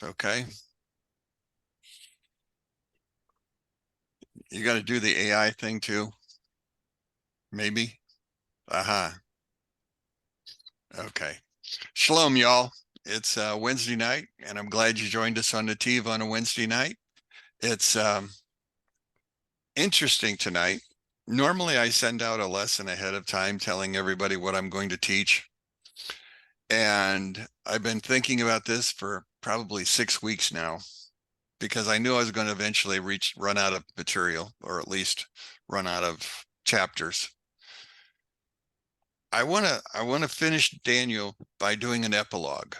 Okay. You got to do the AI thing too. Maybe. Aha. Okay. Shalom, y'all. It's Wednesday night, and I'm glad you joined us on Nativ on a Wednesday night. It's interesting tonight. Normally, I send out a lesson ahead of time telling everybody what I'm going to teach. And I've been thinking about this for probably 6 weeks now because I knew I was going to eventually run out of material, or at least run out of chapters. I want to finish Daniel by doing an epilogue.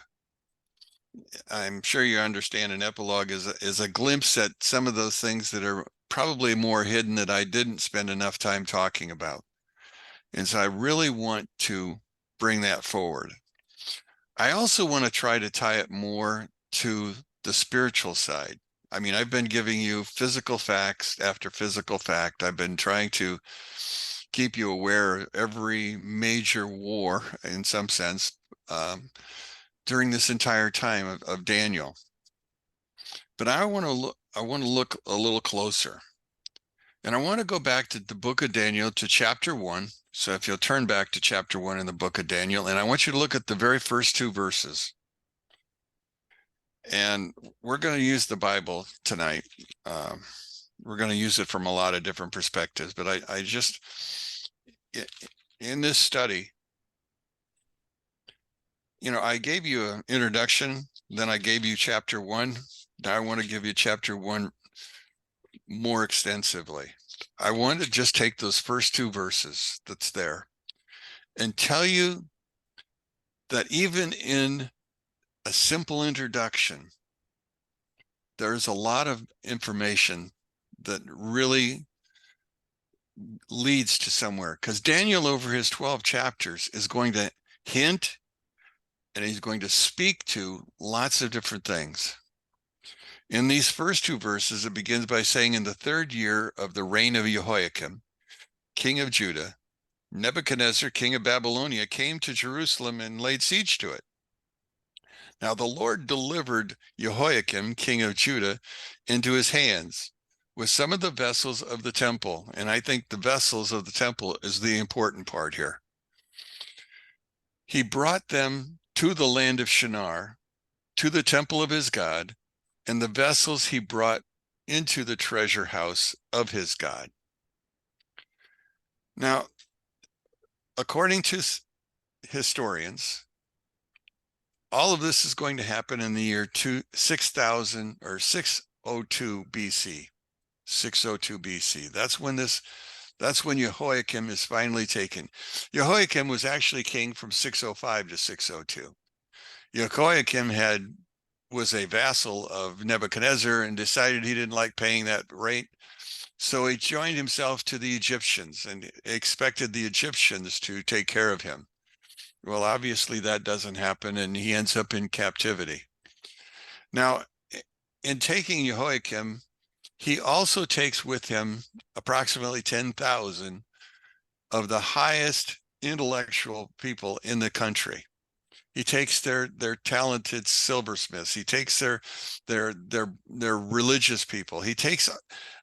I'm sure you understand an epilogue is a glimpse at some of those things that are probably more hidden that I didn't spend enough time talking about. And so I really want to bring that forward. I also want to try to tie it more to the spiritual side. I mean, I've been giving you physical facts after physical fact. I've been trying to keep you aware of every major war in some sense during this entire time of Daniel. But I want to look a little closer. And I want to go back to the book of Daniel to chapter 1. So if you'll turn back to chapter 1 in the book of Daniel, and I want you to look at the very first 2 verses. And we're going to use the Bible tonight. We're going to use it from a lot of different perspectives, but I just, in this study, I gave you an introduction, then I gave you chapter 1. Now I want to give you chapter 1 more extensively. I want to just take those first 2 verses that's there and tell you that even in a simple introduction, there's a lot of information that really leads to somewhere, because Daniel over his 12 chapters is going to hint and he's going to speak to lots of different things. In these first 2 verses, it begins by saying, in the 3rd year of the reign of Jehoiakim, king of Judah, Nebuchadnezzar, king of Babylonia, came to Jerusalem and laid siege to it. Now the Lord delivered Jehoiakim, king of Judah, into his hands with some of the vessels of the temple. And I think the vessels of the temple is the important part here. He brought them to the land of Shinar, to the temple of his God, and the vessels he brought into the treasure house of his God. Now, according to historians, all of this is going to happen in the year 6000 or 602 BC. 602 BC. That's when Jehoiakim is finally taken. Jehoiakim was actually king from 605 to 602. Jehoiakim was a vassal of Nebuchadnezzar and decided he didn't like paying that rate. So he joined himself to the Egyptians and expected the Egyptians to take care of him. Well, obviously that doesn't happen, and he ends up in captivity. Now, in taking Jehoiakim, he also takes with him approximately 10,000 of the highest intellectual people in the country. He takes their talented silversmiths. He takes their religious people. He takes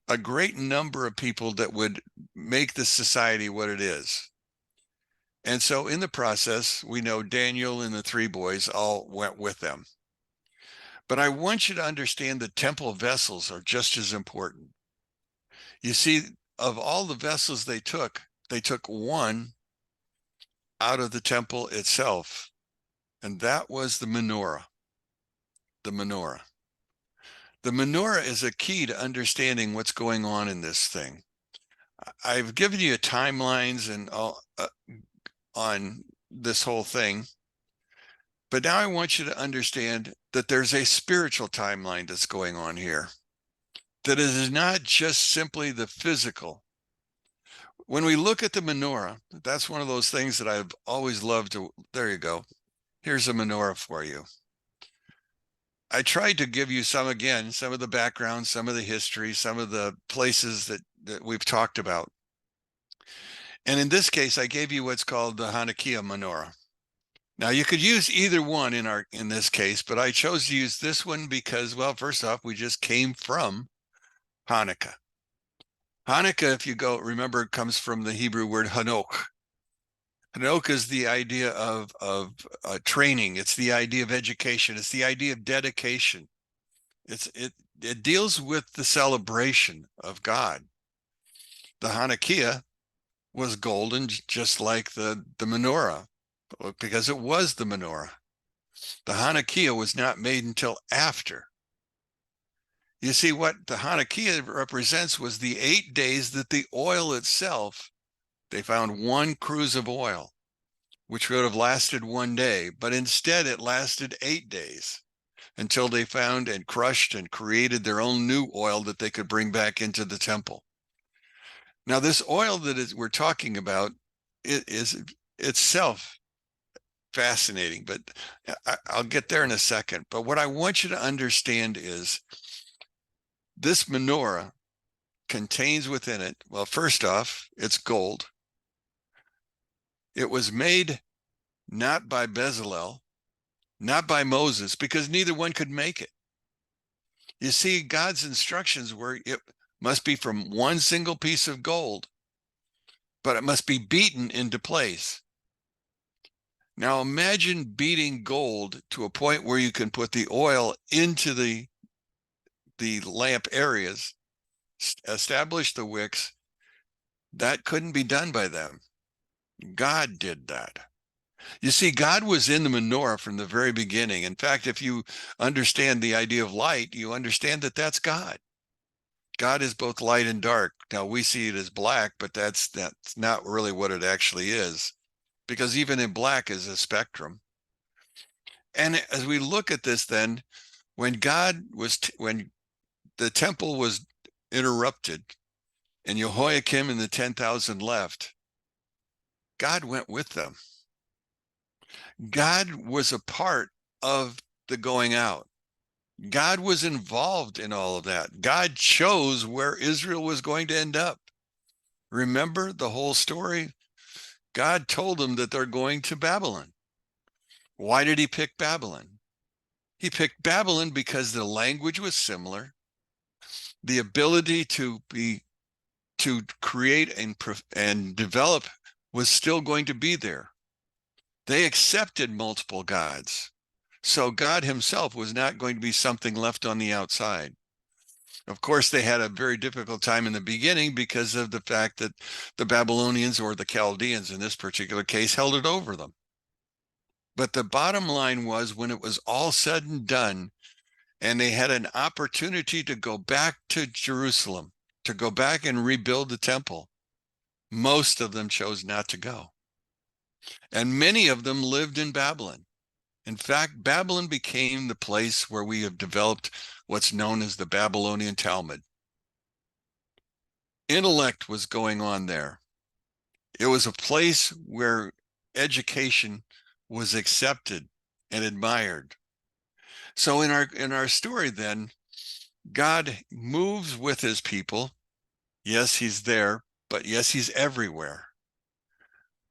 a great number of people that would make the society what it is. And so in the process, we know Daniel and the 3 boys all went with them. But I want you to understand the temple vessels are just as important. You see, of all the vessels they took 1 out of the temple itself, and that was the menorah. The menorah. The menorah is a key to understanding what's going on in this thing. I've given you timelines and all on this whole thing, but now I want you to understand that there's a spiritual timeline that's going on here, that it is not just simply the physical. When we look at the menorah, that's one of those things that I've always loved to, there you go. Here's a menorah for you. I tried to give you some of the background, some of the history, some of the places that we've talked about. And in this case, I gave you what's called the Hanukkah menorah. Now you could use either one in this case, but I chose to use this one because, well, first off, we just came from Hanukkah. Hanukkah, if you go remember, comes from the Hebrew word Hanok. Hanok is the idea of training. It's the idea of education. It's the idea of dedication. It deals with the celebration of God. The Hanukkah was golden, just like the menorah, because it was the menorah. The Hanukkah was not made until after. You see, what the Hanukkah represents was the 8 days that the oil itself, they found one cruse of oil, which would have lasted 1 day, but instead it lasted 8 days until they found and crushed and created their own new oil that they could bring back into the temple. Now, this oil that we're talking about, it is itself fascinating, but I'll get there in a second. But what I want you to understand is this menorah contains within it, well, first off, it's gold. It was made not by Bezalel, not by Moses, because neither one could make it. You see, God's instructions were it must be from one single piece of gold, but it must be beaten into place. Now imagine beating gold to a point where you can put the oil into the lamp areas, establish the wicks. That couldn't be done by them. God did that. You see, God was in the menorah from the very beginning. In fact, if you understand the idea of light, you understand that that's God. God is both light and dark. Now we see it as black, but that's not really what it actually is, because even in black is a spectrum. And as we look at this, then when when the temple was interrupted and Jehoiakim and the 10,000 left, God went with them. God was a part of the going out. God was involved in all of that. God chose where Israel was going to end up. Remember the whole story? God told them that they're going to Babylon. Why did he pick Babylon? He picked Babylon because the language was similar. The ability to create and develop was still going to be there. They accepted multiple gods. So God himself was not going to be something left on the outside. Of course, they had a very difficult time in the beginning because of the fact that the Babylonians, or the Chaldeans in this particular case, held it over them. But the bottom line was, when it was all said and done, and they had an opportunity to go back to Jerusalem, to go back and rebuild the temple, most of them chose not to go. And many of them lived in Babylon. In fact, Babylon became the place where we have developed what's known as the Babylonian Talmud. Intellect was going on there. It was a place where education was accepted and admired. So in our story then, God moves with his people. Yes, he's there, but yes, he's everywhere.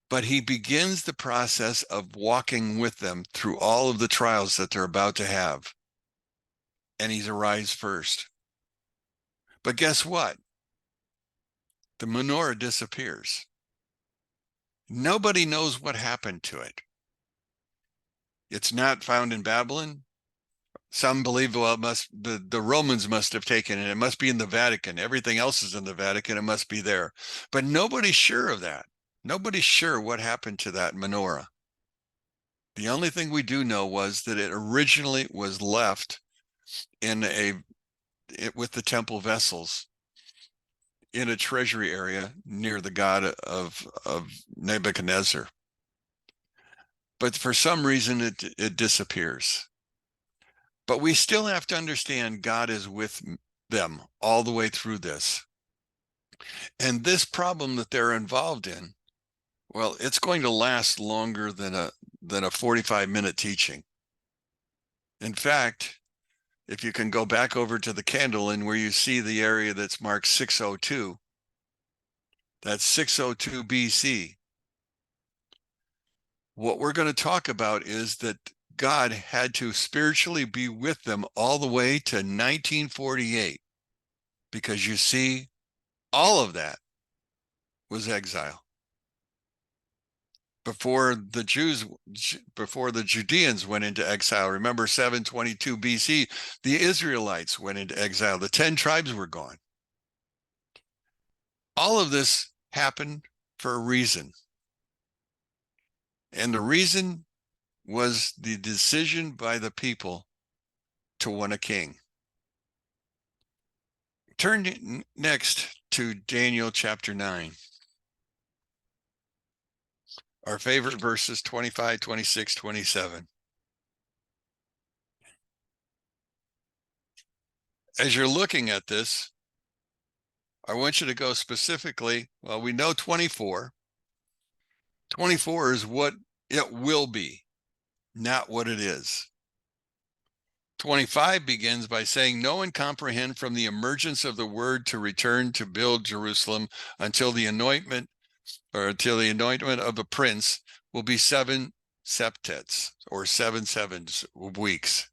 But he begins the process of walking with them through all of the trials that they're about to have. And he arrives first. But guess what? The menorah disappears. Nobody knows what happened to it. It's not found in Babylon. Some believe, well, the Romans must have taken it. It must be in the Vatican. Everything else is in the Vatican. It must be there. But nobody's sure of that. Nobody's sure what happened to that menorah. The only thing we do know was that it originally was left with the temple vessels in a treasury area near the god of Nebuchadnezzar. But for some reason, it disappears. But we still have to understand God is with them all the way through this. And this problem that they're involved in, well, it's going to last longer than a 45-minute teaching. In fact, if you can go back over to the candle and where you see the area that's marked 602, that's 602 BC. What we're going to talk about is that God had to spiritually be with them all the way to 1948, because you see, all of that was exile. Before the Judeans went into exile, remember 722 BC, the Israelites went into exile. The 10 tribes were gone. All of this happened for a reason. And the reason was the decision by the people to want a king. Turn next to Daniel chapter 9. Our favorite verses 25, 26, 27. As you're looking at this, I want you to go specifically, well, we know 24. 24 is what it will be, not what it is. 25 begins by saying, "Know and comprehend from the emergence of the word to return to build Jerusalem until the anointment of the prince will be 7 septets, or 7 weeks."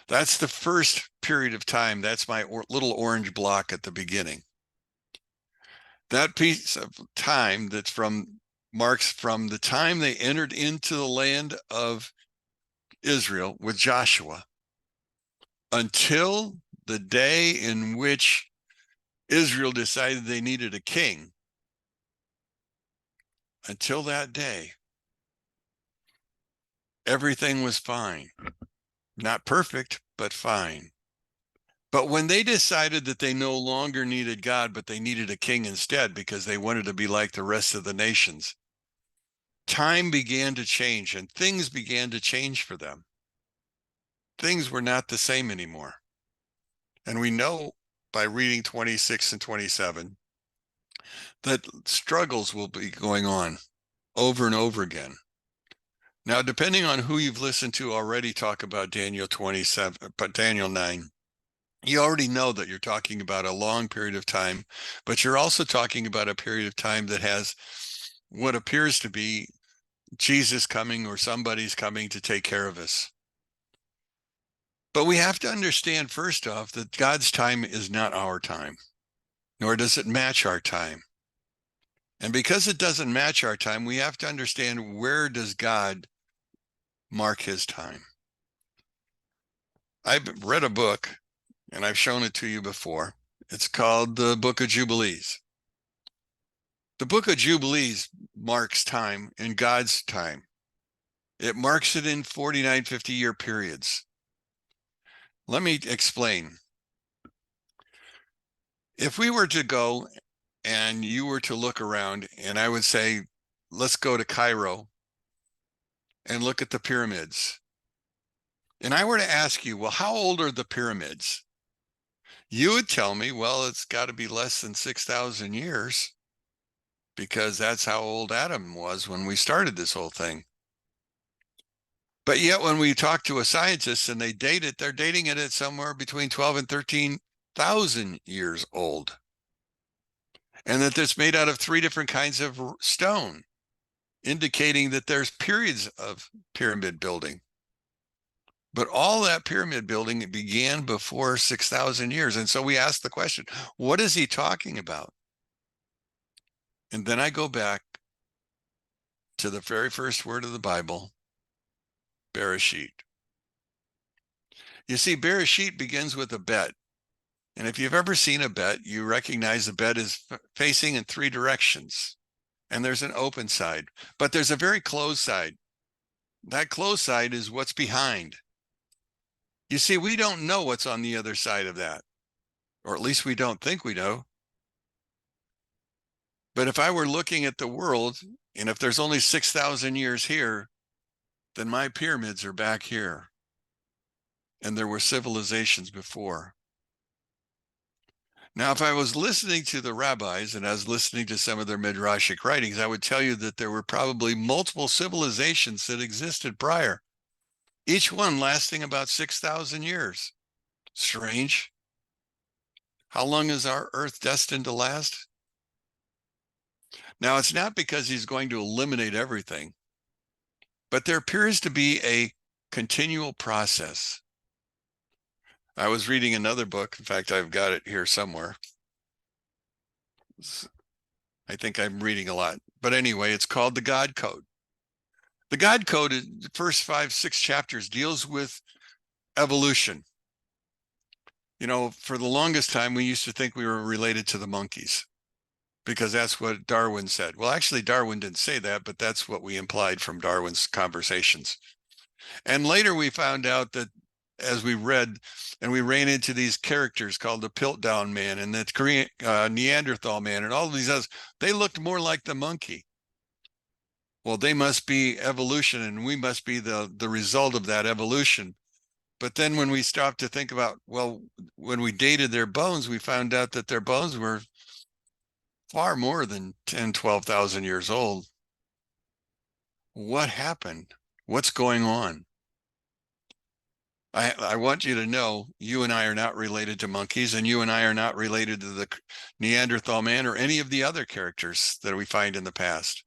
That's the first period of time. That's my little orange block at the beginning. That piece of time marks from the time they entered into the land of Israel with Joshua until the day in which Israel decided they needed a king. Until that day, everything was fine. Not perfect, but fine. But when they decided that they no longer needed God, but they needed a king instead, because they wanted to be like the rest of the nations, time began to change and things began to change for them. Things were not the same anymore. And we know by reading 26 and 27 that struggles will be going on over and over again. Now, depending on who you've listened to already talk about Daniel 9, you already know that you're talking about a long period of time, but you're also talking about a period of time that has what appears to be Jesus coming, or somebody's coming to take care of us. But we have to understand, first off, that God's time is not our time, nor does it match our time. And because it doesn't match our time, we have to understand, where does God mark his time? I've read a book, and I've shown it to you before. It's called the Book of Jubilees. The Book of Jubilees marks time in God's time. It marks it in 49, 50-year periods. Let me explain. If we were to go and you were to look around, and I would say, let's go to Cairo and look at the pyramids. And I were to ask you, well, how old are the pyramids? You would tell me, well, it's got to be less than 6,000 years, because that's how old Adam was when we started this whole thing. But yet when we talk to a scientist and they date it, they're dating it at somewhere between 12 and 13,000 years old. And that it's made out of 3 different kinds of stone, indicating that there's periods of pyramid building. But all that pyramid building began before 6,000 years. And so we ask the question, what is he talking about? And then I go back to the very first word of the Bible, Bereshit. You see, Bereshit begins with a bet. And if you've ever seen a bet, you recognize the bet is facing in 3 directions. And there's an open side, but there's a very closed side. That closed side is what's behind. You see, we don't know what's on the other side of that, or at least we don't think we know. But if I were looking at the world, and if there's only 6,000 years here, then my pyramids are back here. And there were civilizations before. Now, if I was listening to the rabbis and I was listening to some of their midrashic writings, I would tell you that there were probably multiple civilizations that existed prior, each one lasting about 6,000 years. Strange. How long is our earth destined to last? Now, it's not because he's going to eliminate everything. but there appears to be a continual process. I was reading another book. In fact, I've got it here somewhere. I think I'm reading a lot. But anyway, it's called The God Code. The God Code, the first 5, 6 chapters, deals with evolution. You know, for the longest time, we used to think we were related to the monkeys because that's what Darwin said. Well, actually, Darwin didn't say that, but that's what we implied from Darwin's conversations. And later we found out that as we read and we ran into these characters called the Piltdown Man and the Neanderthal Man and all of these others, they looked more like the monkey. Well, they must be evolution and we must be the result of that evolution. But then when we stopped to think about, well, when we dated their bones, we found out that their bones were far more than 10, 12,000 years old. What happened? What's going on? I want you to know you and I are not related to monkeys, and you and I are not related to the Neanderthal man or any of the other characters that we find in the past.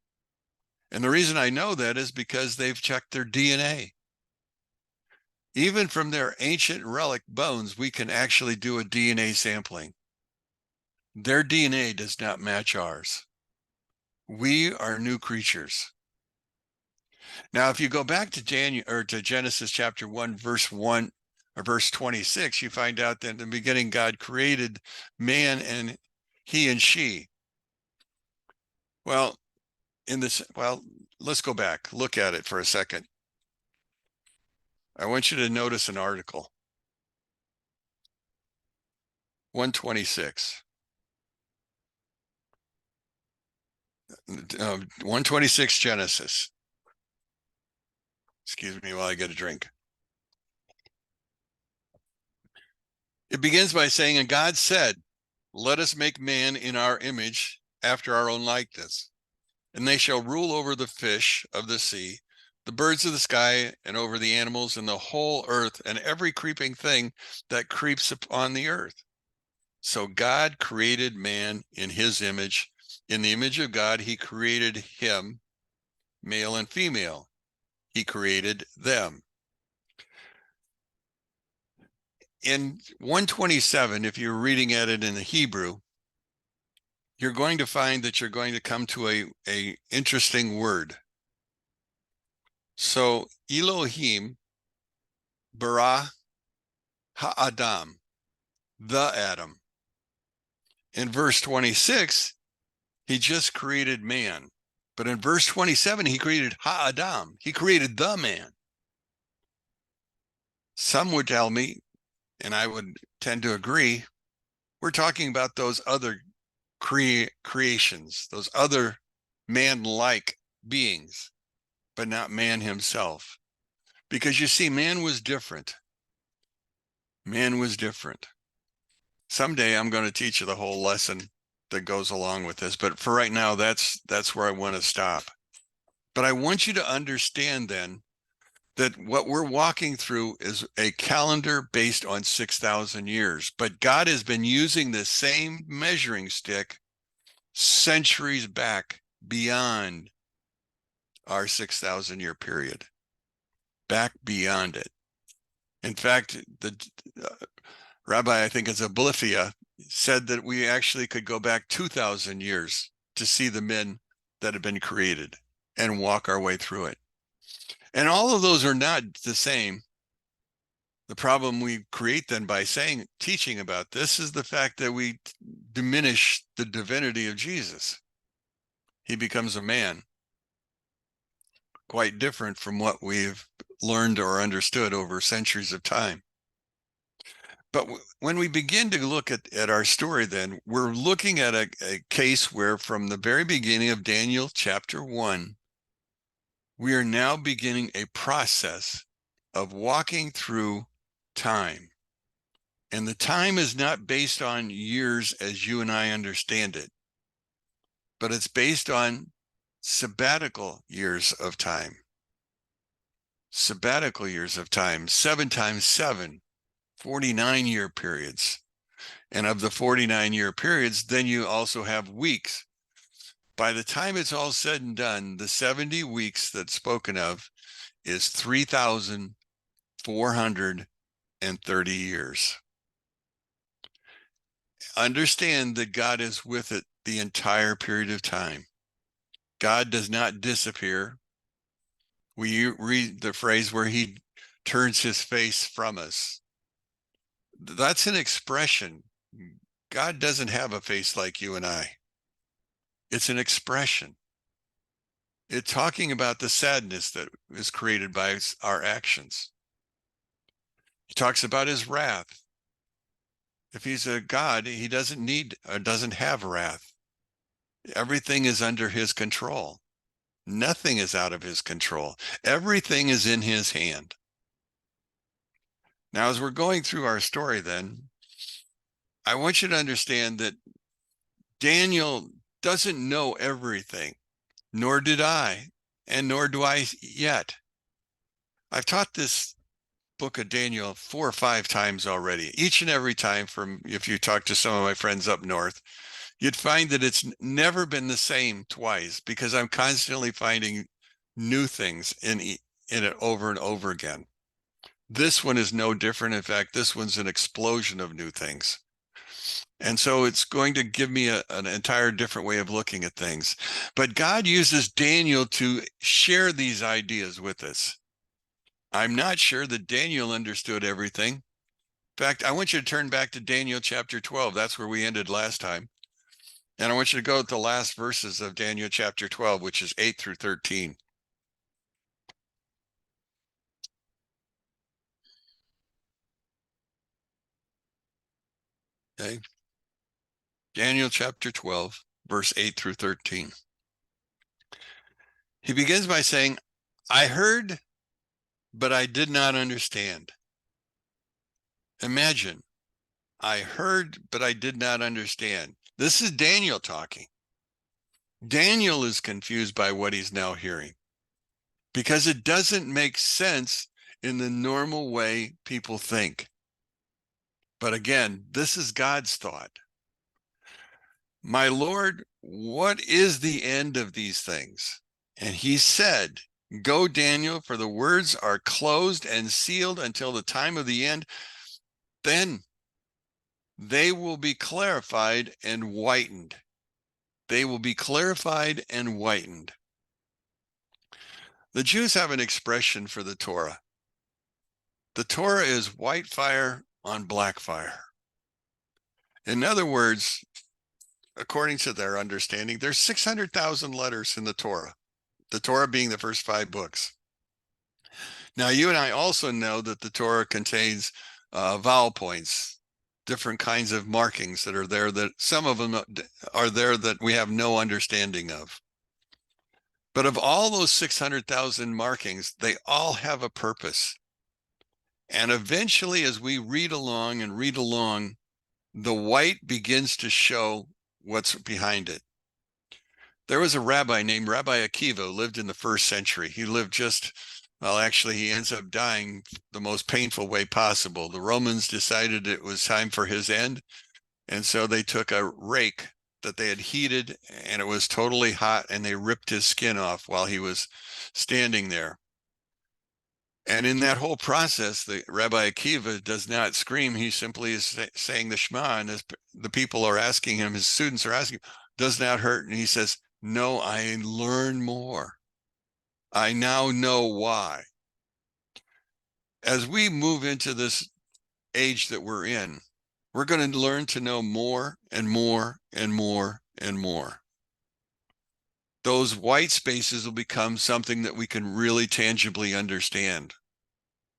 And the reason I know that is because they've checked their DNA. Even from their ancient relic bones, we can actually do a DNA sampling. Their DNA does not match ours. We are new creatures. Now, if you go back to Genesis chapter 1, verse 1 or verse 26, you find out that in the beginning God created man and he and she. Well, let's go back. Look at it for a second. I want you to notice an article. 126. 126 Genesis. Excuse me while I get a drink. It begins by saying, and God said, let us make man in our image after our own likeness. And they shall rule over the fish of the sea, the birds of the sky, and over the animals and the whole earth, and every creeping thing that creeps upon the earth. So God created man in his image. In the image of God, he created him, male and female. He created them. In 127, if you're reading at it in the Hebrew, you're going to find that you're going to come to a interesting word. So Elohim bara ha'adam, the Adam. In verse 26, he just created man. But in verse 27, he created ha'adam. He created the man. Some would tell me, and I would tend to agree, we're talking about those other creations, those other man-like beings, but not man himself. Because you see, man was different. Man was different. Someday I'm going to teach you the whole lesson that goes along with this, but for right now, that's where I want to stop. But I want you to understand then that what we're walking through is a calendar based on 6,000 years, but God has been using the same measuring stick centuries back beyond our 6,000 year period, back beyond it. In fact, the rabbi, I think it's Ablifia, said that we actually could go back 2,000 years to see the men that have been created and walk our way through it. And all of those are not the same. The problem we create then by teaching about this is the fact that we diminish the divinity of Jesus. He becomes a man, quite different from what we've learned or understood over centuries of time. But when we begin to look at our story, then we're looking at a case where from the very beginning of Daniel chapter 1, we are now beginning a process of walking through time. And the time is not based on years as you and I understand it, but it's based on sabbatical years of time. Sabbatical years of time, 7 times 7, 49-year periods. And of the 49-year periods, then you also have weeks. By the time it's all said and done, the 70 weeks that's spoken of is 3,430 years. Understand that God is with it the entire period of time. God does not disappear. We read the phrase where he turns his face from us. That's an expression. God doesn't have a face like you and I. It's an expression. It's talking about the sadness that is created by our actions. He talks about his wrath. If he's a God, he doesn't need or doesn't have wrath. Everything is under his control. Nothing is out of his control. Everything is in his hand. Now, as we're going through our story, then, I want you to understand that Daniel doesn't know everything, nor did I, and nor do I yet. I've taught this book of Daniel 4 or 5 times already. Each and every time, from if you talk to some of my friends up north, you'd find that it's never been the same twice, because I'm constantly finding new things in it over and over again. This one is no different. In fact, this one's an explosion of new things. And so it's going to give me an entire different way of looking at things. But God uses Daniel to share these ideas with us. I'm not sure that Daniel understood everything. In fact, I want you to turn back to Daniel chapter 12. That's where we ended last time. And I want you to go to the last verses of Daniel chapter 12, which is 8 through 13. Okay. Daniel chapter 12, verse 8 through 13. He begins by saying, I heard, but I did not understand. Imagine, I heard, but I did not understand. This is Daniel talking. Daniel is confused by what he's now hearing because it doesn't make sense in the normal way people think. But again, this is God's thought. My Lord, what is the end of these things? And he said, Go, Daniel, for the words are closed and sealed until the time of the end. Then they will be clarified and whitened. They will be clarified and whitened. The Jews have an expression for the Torah. The Torah is white fire on black fire. In other words, according to their understanding, there's 600,000 letters in the Torah being the first 5 books. Now, you and I also know that the Torah contains vowel points, different kinds of markings that are there, that some of them are there that we have no understanding of. But of all those 600,000 markings, they all have a purpose. And eventually, as we read along, the white begins to show what's behind it. There was a rabbi named Rabbi Akiva who lived in the 1st century. He lived actually, he ends up dying the most painful way possible. The Romans decided it was time for his end. And so they took a rake that they had heated, and it was totally hot, and they ripped his skin off while he was standing there. And in that whole process, the Rabbi Akiva does not scream. He simply is saying the Shema, and as the people are asking him, his students are asking, does that hurt? And he says, no, I learn more. I now know why. As we move into this age that we're in, we're going to learn to know more and more and more and more. Those white spaces will become something that we can really tangibly understand.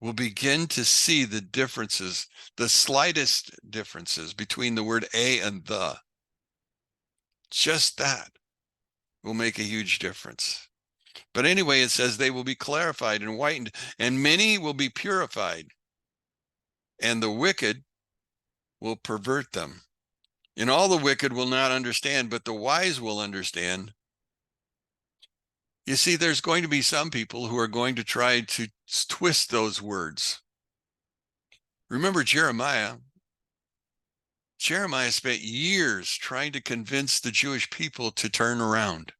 We'll begin to see the differences, the slightest differences between the word a and the. Just that will make a huge difference. But anyway, it says they will be clarified and whitened, and many will be purified, and the wicked will pervert them. And all the wicked will not understand, but the wise will understand. You see, there's going to be some people who are going to try to twist those words. Remember Jeremiah. Jeremiah spent years trying to convince the Jewish people to turn around.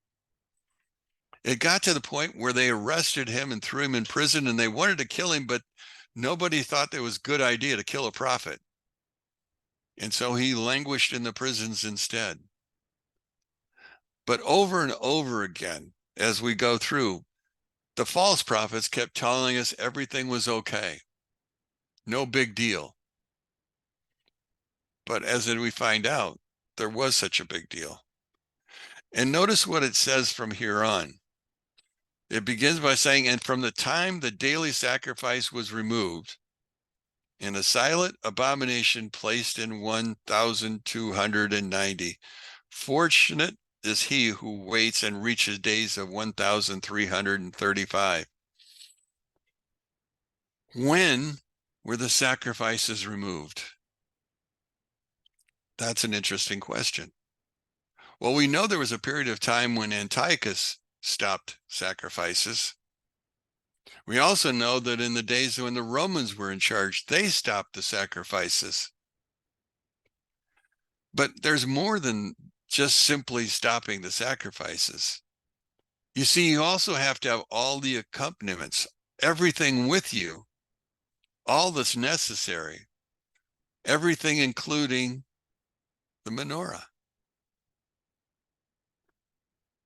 It got to the point where they arrested him and threw him in prison, and they wanted to kill him, but nobody thought it was a good idea to kill a prophet. And so he languished in the prisons instead. But over and over again, as we go through, the false prophets kept telling us everything was okay. No big deal. But as we find out, there was such a big deal. And notice what it says from here on. It begins by saying, and from the time the daily sacrifice was removed, and a silent abomination placed in 1,290, fortunate is he who waits and reaches days of 1,335. When were the sacrifices removed? That's an interesting question. Well, we know there was a period of time when Antiochus stopped sacrifices. We also know that in the days when the Romans were in charge, they stopped the sacrifices. But there's more than just simply stopping the sacrifices. You see, you also have to have all the accompaniments, everything with you, all that's necessary, everything including the menorah.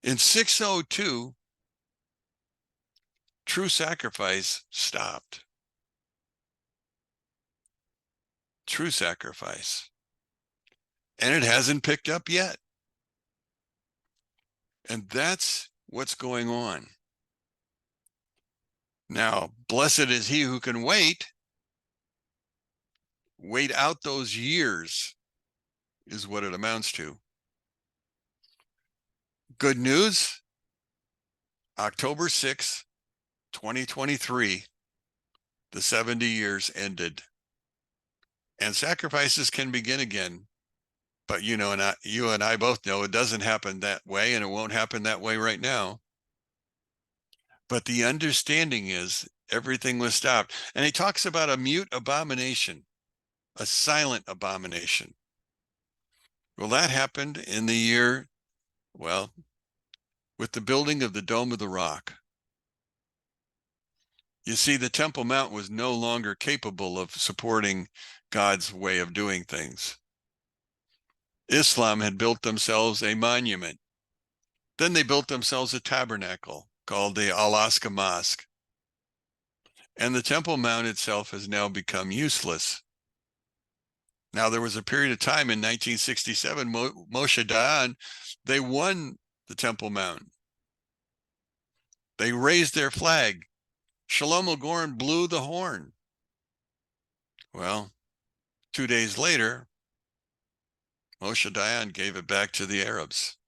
In 602, true sacrifice stopped. True sacrifice. And it hasn't picked up yet. And that's what's going on. Now, blessed is he who can wait out those years, is what it amounts to. Good news, October 6th, 2023, the 70 years ended. And sacrifices can begin again. But you and I both know it doesn't happen that way, and it won't happen that way right now. But the understanding is everything was stopped. And he talks about a mute abomination, a silent abomination. Well, that happened in the year, well, with the building of the Dome of the Rock. You see, the Temple Mount was no longer capable of supporting God's way of doing things. Islam had built themselves a monument. Then they built themselves a tabernacle called the Al-Aqsa Mosque. And the Temple Mount itself has now become useless. Now, there was a period of time in 1967, Moshe Dayan, they won the Temple Mount. They raised their flag. Shalom Goren blew the horn. Well, 2 days later, Moshe Dayan gave it back to the Arabs.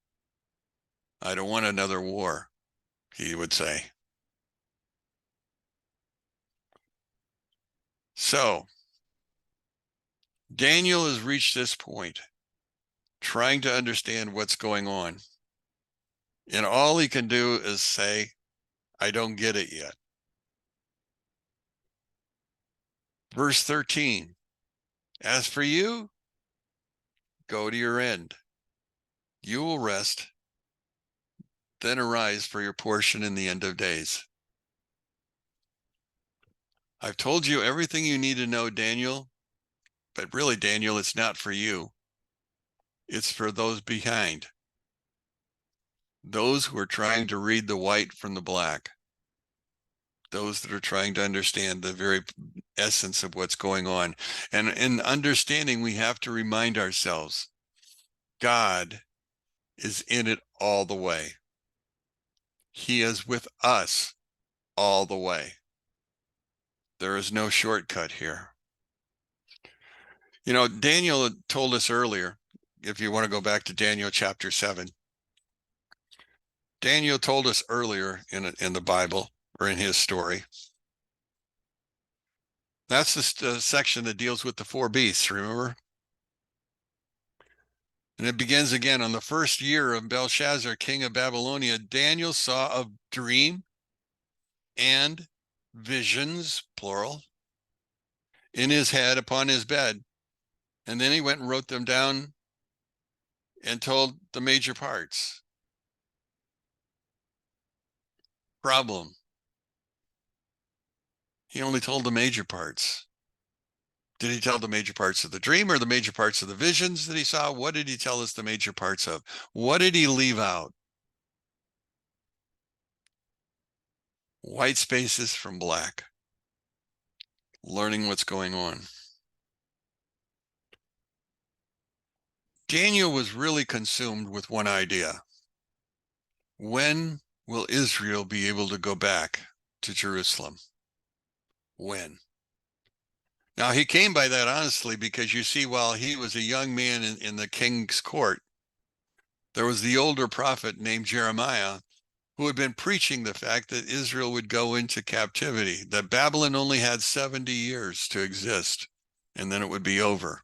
I don't want another war, he would say. So, Daniel has reached this point, trying to understand what's going on. And all he can do is say, I don't get it yet. Verse 13, as for you, go to your end. You will rest, then arise for your portion in the end of days. I've told you everything you need to know, Daniel, but really, Daniel, it's not for you. It's for those behind, those who are trying to read the white from the black, those that are trying to understand the very essence of what's going on. And in understanding, we have to remind ourselves, God is in it all the way. He is with us all the way. There is no shortcut here. You know, Daniel told us earlier, if you want to go back to Daniel chapter 7, Daniel told us earlier in the Bible, or in his story. That's the section that deals with the four beasts, remember? And it begins again, on the first year of Belshazzar, king of Babylonia, Daniel saw a dream and visions, plural, in his head upon his bed. And then he went and wrote them down and told the major parts. Problem. He only told the major parts. Did he tell the major parts of the dream or the major parts of the visions that he saw? What did he tell us the major parts of? What did he leave out? White spaces from black. Learning what's going on. Daniel was really consumed with one idea. When will Israel be able to go back to Jerusalem? When? Now, he came by that honestly because you see, while he was a young man in the king's court, there was the older prophet named Jeremiah who had been preaching the fact that Israel would go into captivity, that Babylon only had 70 years to exist, and then it would be over.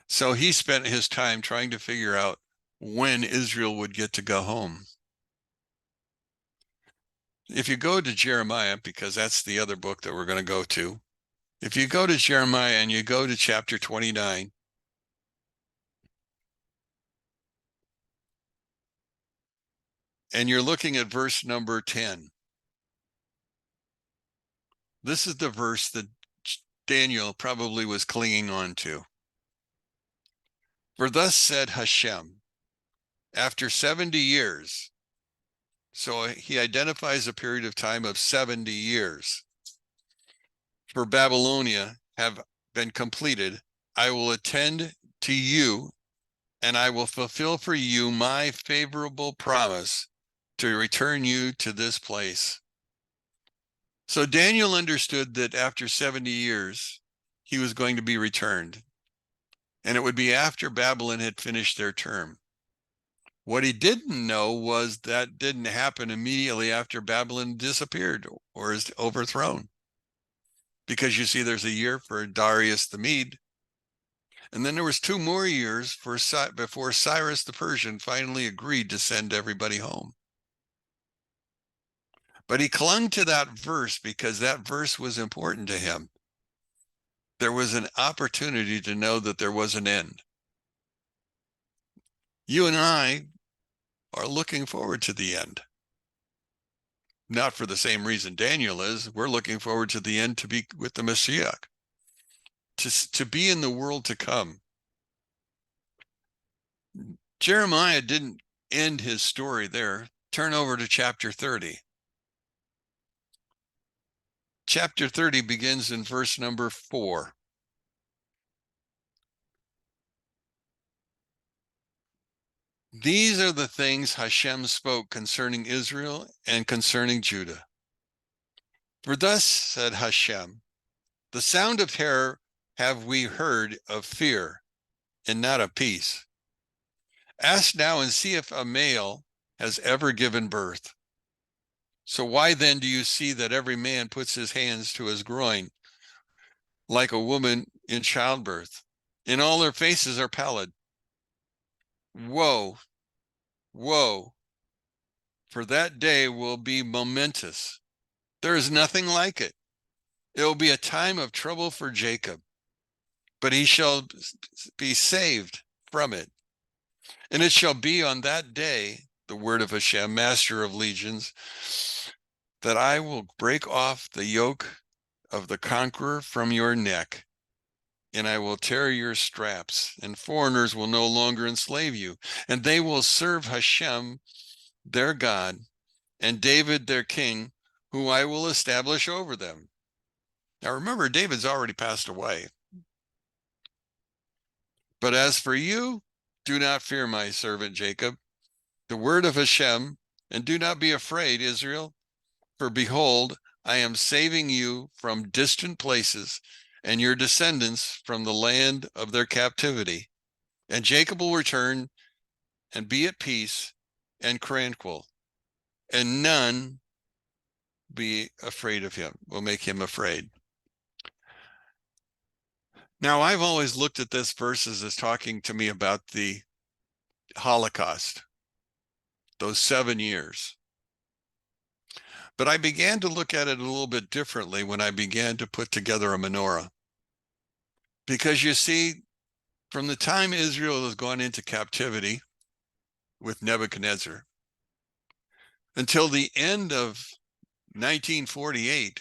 So he spent his time trying to figure out when Israel would get to go home. If you go to Jeremiah, because that's the other book that we're going to go to, if you go to Jeremiah and you go to chapter 29, and you're looking at verse number 10, this is the verse that Daniel probably was clinging on to. For thus said Hashem, after 70 years, so he identifies a period of time of 70 years, for Babylonia have been completed, I will attend to you, and I will fulfill for you my favorable promise to return you to this place. So Daniel understood that after 70 years, he was going to be returned, and it would be after Babylon had finished their term. What he didn't know was that didn't happen immediately after Babylon disappeared or is overthrown. Because you see, there's a year for Darius the Mede, and then there was 2 more years before Cyrus the Persian finally agreed to send everybody home. But he clung to that verse because that verse was important to him. There was an opportunity to know that there was an end. You and I are looking forward to the end. Not for the same reason Daniel is. We're looking forward to the end, to be with the Messiah, to be in the world to come. Jeremiah didn't end his story there. Turn over to chapter 30. Chapter 30 begins in verse number 4. These are the things Hashem spoke concerning Israel and concerning Judah. For thus said Hashem, the sound of terror have we heard, of fear, and not of peace. Ask now and see if a male has ever given birth. So why then do you see that every man puts his hands to his groin, like a woman in childbirth, and all their faces are pallid? Woe, woe, for that day will be momentous. There is nothing like it. It will be a time of trouble for Jacob, but he shall be saved from it. And it shall be on that day, the word of Hashem, master of legions, that I will break off the yoke of the conqueror from your neck, and I will tear your straps, and foreigners will no longer enslave you, and they will serve Hashem, their God, and David, their king, who I will establish over them. Now remember, David's already passed away. But as for you, do not fear my servant Jacob, the word of Hashem, and do not be afraid, Israel, for behold, I am saving you from distant places, and your descendants from the land of their captivity. And Jacob will return and be at peace and tranquil, and none be afraid of him, will make him afraid. Now, I've always looked at this verse as talking to me about the Holocaust, those 7 years. But I began to look at it a little bit differently when I began to put together a menorah. Because you see, from the time Israel has gone into captivity with Nebuchadnezzar until the end of 1948,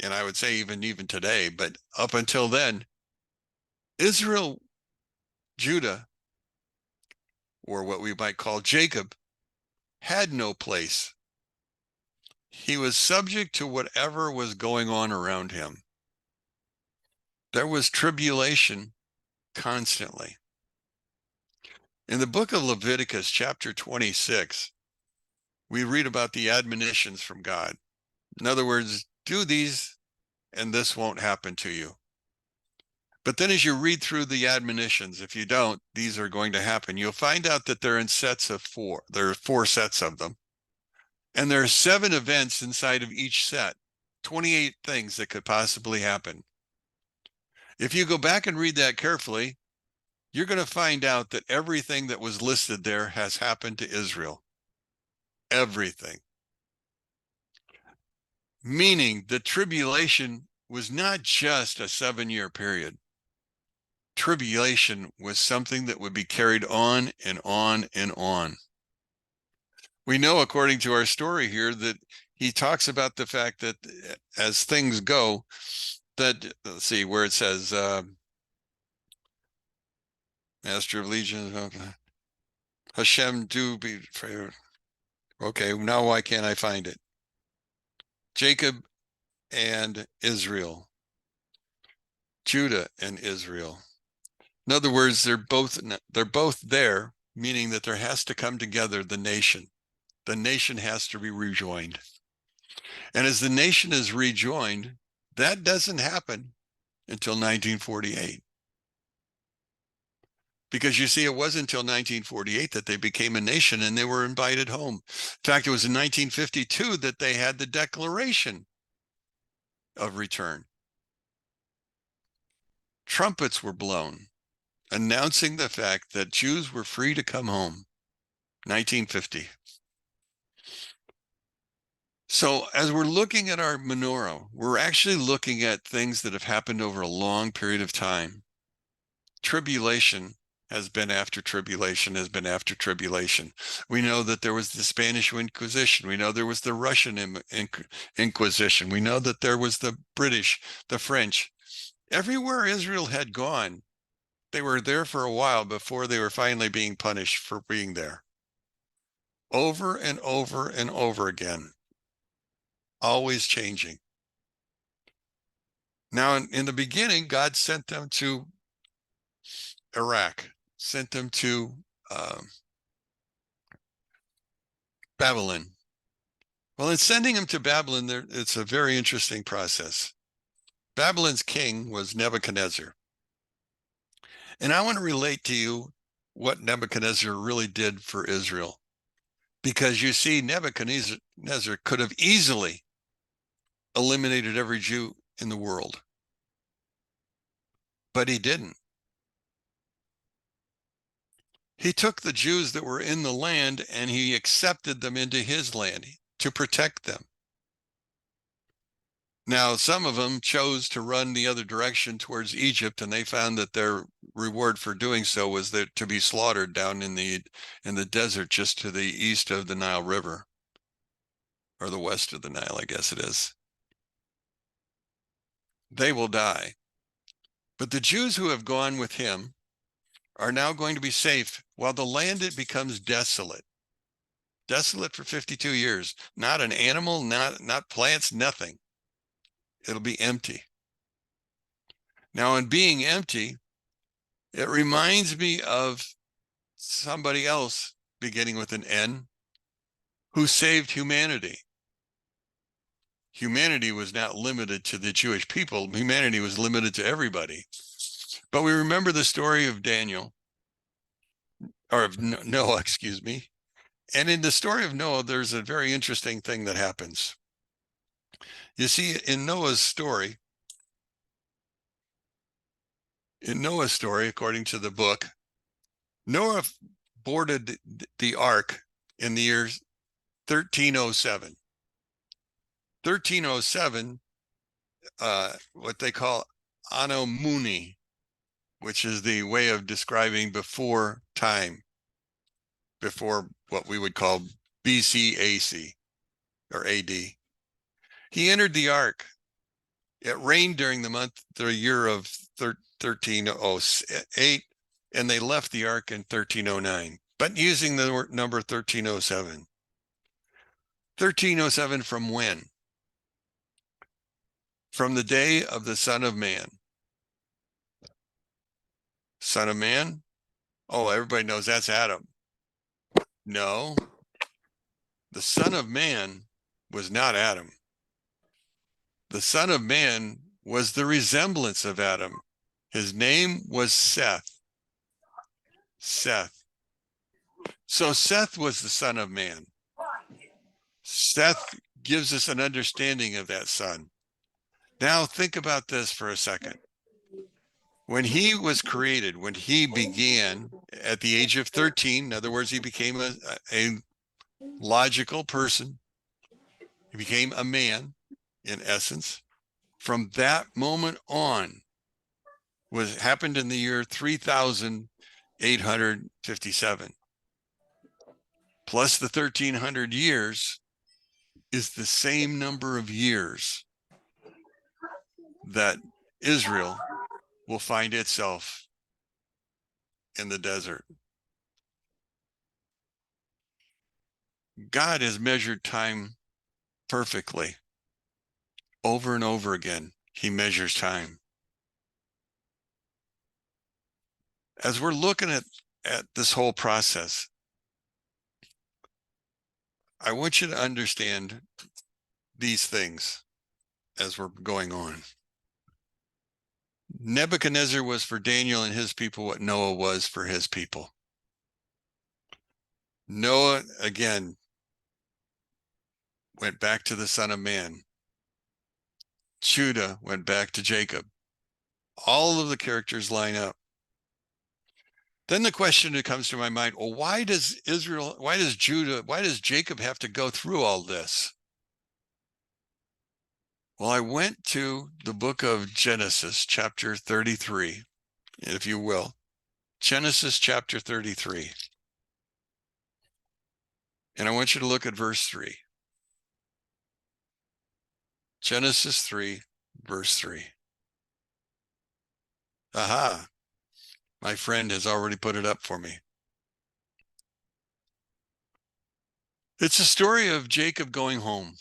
and I would say even today, but up until then, Israel, Judah, or what we might call Jacob, had no place. He was subject to whatever was going on around him. There was tribulation constantly. In the book of Leviticus, chapter 26, we read about the admonitions from God. In other words, do these and this won't happen to you. But then as you read through the admonitions, if you don't, these are going to happen. You'll find out that they're in sets of 4. There are 4 sets of them. And there are 7 events inside of each set, 28 things that could possibly happen. If you go back and read that carefully, you're going to find out that everything that was listed there has happened to Israel. Everything. Meaning the tribulation was not just a 7-year period. Tribulation was something that would be carried on and on and on. We know, according to our story here, that he talks about the fact that as things go, that, let's see where it says, Master of Legions, Hashem do be, okay, now why can't I find it? Jacob and Israel, Judah and Israel. In other words, they're both there, meaning that there has to come together the nation. The nation has to be rejoined. And as the nation is rejoined, that doesn't happen until 1948. Because you see, it wasn't until 1948 that they became a nation and they were invited home. In fact, it was in 1952 that they had the Declaration of Return. Trumpets were blown, announcing the fact that Jews were free to come home. 1950. So as we're looking at our menorah, we're actually looking at things that have happened over a long period of time. Tribulation has been after tribulation, has been after tribulation. We know that there was the Spanish Inquisition. We know there was the Russian Inquisition. We know that there was the British, the French. Everywhere Israel had gone, they were there for a while before they were finally being punished for being there. Over and over and over again. Always changing. Now, in the beginning, God sent them to Iraq, sent them to Babylon. Well, in sending them to Babylon, it's a very interesting process. Babylon's king was Nebuchadnezzar. And I want to relate to you what Nebuchadnezzar really did for Israel. Because you see, Nebuchadnezzar could have easily eliminated every Jew in the world. But he didn't. He took the Jews that were in the land and he accepted them into his land to protect them. Now, some of them chose to run the other direction towards Egypt, and they found that their reward for doing so was to be slaughtered down in the desert just to the east of the Nile River, or the west of the Nile, I guess it is. They will die. But the Jews who have gone with him are now going to be safe while the land it becomes desolate. Desolate for 52 years. Not an animal, not plants, nothing. It'll be empty. Now, in being empty, it reminds me of somebody else beginning with an N who saved humanity. Humanity was not limited to the Jewish people. Humanity was limited to everybody. But we remember the story of Daniel, or of Noah, excuse me. And in the story of Noah, there's a very interesting thing that happens. You see, in Noah's story, according to the book, Noah boarded the ark in the year 1307. 1307, what they call Anno Muni, which is the way of describing before time, before what we would call BCAC or AD. He entered the ark. It rained during the year of 1308, and they left the ark in 1309, but using the number 1307. 1307 from when? From the day of the Son of Man. Son of Man? Oh, everybody knows that's Adam. No, the Son of Man was not Adam. The Son of Man was the resemblance of Adam. His name was Seth. Seth. So Seth was the Son of Man. Seth gives us an understanding of that son. Now think about this for a second. When he was created, when he began at the age of 13, in other words, he became a logical person. He became a man, in essence. From that moment on, happened in the year 3,857. Plus the 1,300 years is the same number of years that Israel will find itself in the desert. God has measured time perfectly. Over and over again, he measures time. As we're looking at this whole process, I want you to understand these things as we're going on. Nebuchadnezzar was for Daniel and his people what Noah was for his people. Noah, again, went back to the Son of Man. Judah went back to Jacob. All of the characters line up. Then the question that comes to my mind, well, why does Jacob have to go through all this? Well, I went to the book of Genesis, chapter 33, if you will. Genesis chapter 33. And I want you to look at verse 3. Genesis 3, verse 3. Aha, my friend has already put it up for me. It's a story of Jacob going home.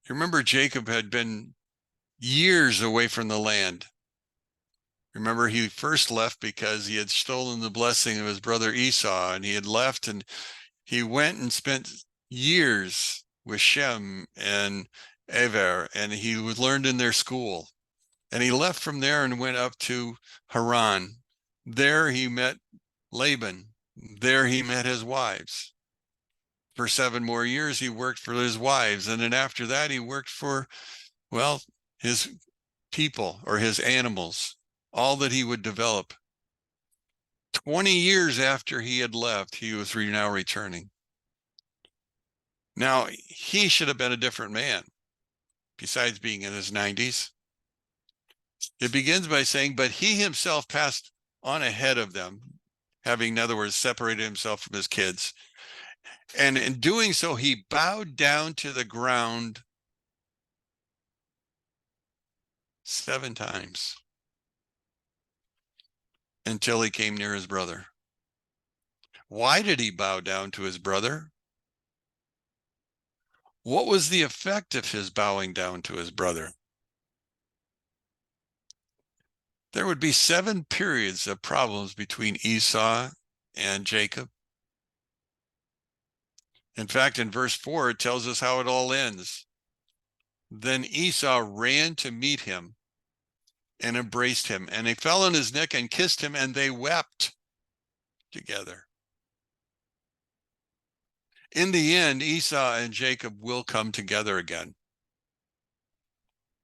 You remember Jacob had been years away from the land. Remember, he first left because he had stolen the blessing of his brother Esau, and he had left and he went and spent years with Shem and Ever, and he was learned in their school. And he left from there and went up to Haran. There he met Laban. There he met his wives. For 7 more years, he worked for his wives. And then after that, he worked for, well, his people or his animals, all that he would develop. 20 years after he had left, he was now returning. Now, he should have been a different man, besides being in his 90s. It begins by saying, but he himself passed on ahead of them, having, in other words, separated himself from his kids. And in doing so, he bowed down to the ground 7 times until he came near his brother. Why did he bow down to his brother? What was the effect of his bowing down to his brother? There would be 7 periods of problems between Esau and Jacob. In fact, in verse 4, it tells us how it all ends. Then Esau ran to meet him and embraced him, and he fell on his neck and kissed him, and they wept together. In the end, Esau and Jacob will come together again,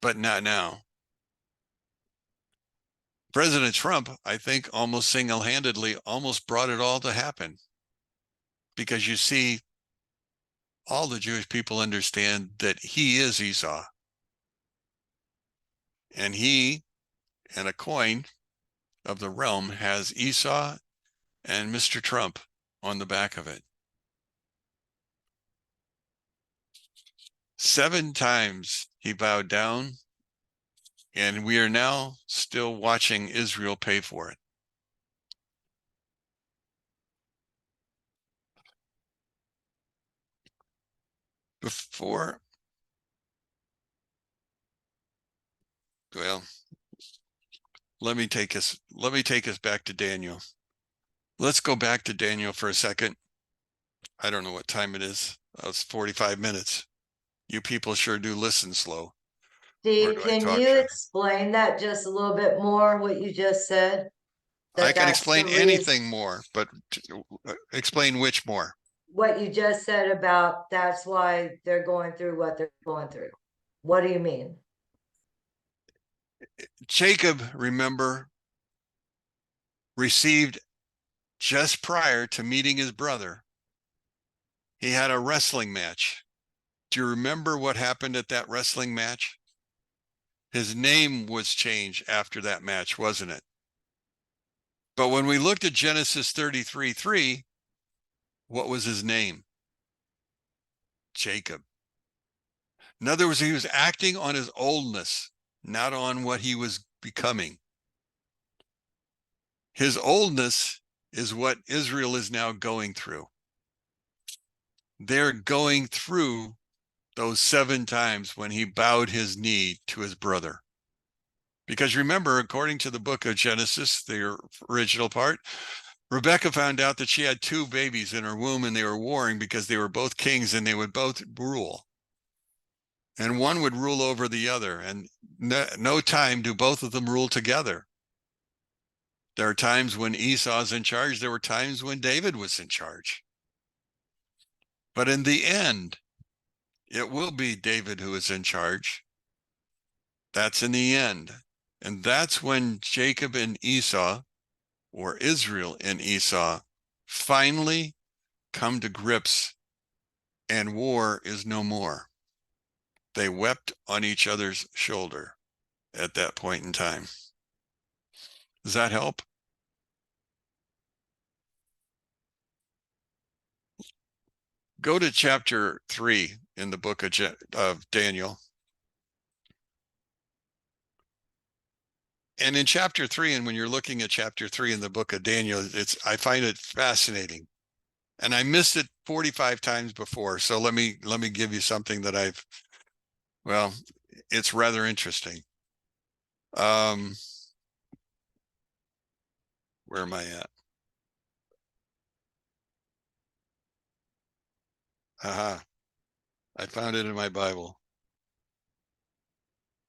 but not now. President Trump, I think, almost single-handedly almost brought it all to happen, because you see, all the Jewish people understand that he is Esau. And he And a coin of the realm has Esau and Mr. Trump on the back of it. 7 times he bowed down, and we are now still watching Israel pay for it. Well, let me take us back to Daniel. Let's go back to Daniel for a second. I don't know what time it is. It's 45 minutes. You people sure do listen slow. Steve, can you explain that just a little bit more, what you just said? I can explain anything more, but explain which more? What you just said about that's why they're going through what they're going through. What do you mean? Jacob, remember, received just prior to meeting his brother, he had a wrestling match. Do you remember what happened at that wrestling match? His name was changed after that match, wasn't it? But when we looked at Genesis 33:3, what was his name? Jacob. In other words, he was acting on his oldness, not on what he was becoming. His oldness is what Israel is now going through. They're going through those 7 times when he bowed his knee to his brother. Because remember, according to the book of Genesis, the original part, Rebecca found out that she had 2 babies in her womb, and they were warring because they were both kings and they would both rule. And one would rule over the other, and no time do both of them rule together. There are times when Esau's in charge. There were times when David was in charge. But in the end, it will be David who is in charge. That's in the end. And that's when Jacob and Esau, or Israel and Esau, finally come to grips, and war is no more. They wept on each other's shoulder at that point in time. Does that help? Go to chapter 3 in the book of Daniel. And in chapter 3, and when you're looking at chapter 3 in the book of Daniel, I find it fascinating. And I missed it 45 times before. So let me give you something that well, it's rather interesting. Where am I at? Aha. I found it in my Bible.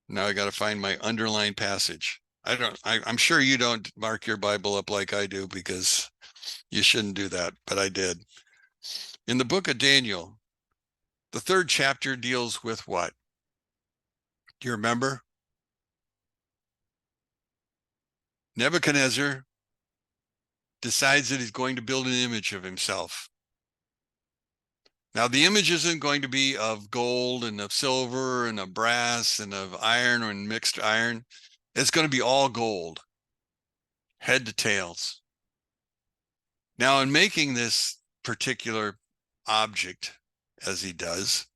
Now I got to find my underlined passage. I'm sure you don't mark your Bible up like I do, because you shouldn't do that, but I did. In the book of Daniel, the 3rd chapter deals with what? Do you remember? Nebuchadnezzar decides that he's going to build an image of himself. Now, the image isn't going to be of gold and of silver and of brass and of iron and mixed iron. It's going to be all gold, head to tails. Now, in making this particular object, as he does,